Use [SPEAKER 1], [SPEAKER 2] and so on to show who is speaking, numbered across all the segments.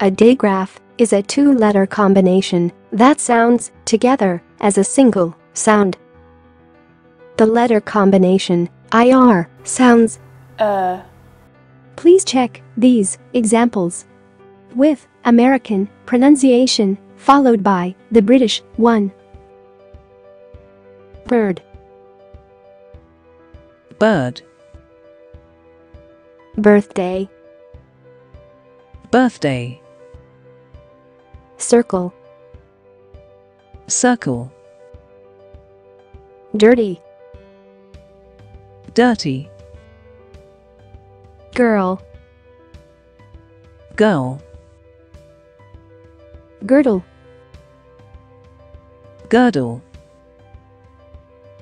[SPEAKER 1] A digraph is a two-letter combination that sounds together as a single sound. The letter combination IR sounds Please check these examples with American pronunciation followed by the British one. Bird,
[SPEAKER 2] bird,
[SPEAKER 1] birthday,
[SPEAKER 2] birthday,
[SPEAKER 1] circle,
[SPEAKER 2] circle,
[SPEAKER 1] dirty,
[SPEAKER 2] dirty,
[SPEAKER 1] girl,
[SPEAKER 2] girl,
[SPEAKER 1] girdle,
[SPEAKER 2] girdle,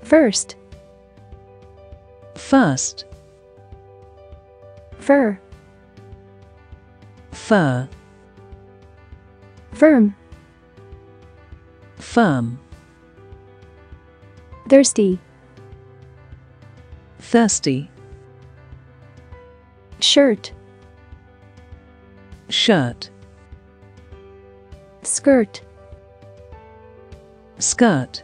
[SPEAKER 1] first,
[SPEAKER 2] first,
[SPEAKER 1] fur,
[SPEAKER 2] fur,
[SPEAKER 1] firm,
[SPEAKER 2] firm,
[SPEAKER 1] thirsty,
[SPEAKER 2] thirsty,
[SPEAKER 1] shirt,
[SPEAKER 2] shirt,
[SPEAKER 1] skirt,
[SPEAKER 2] skirt,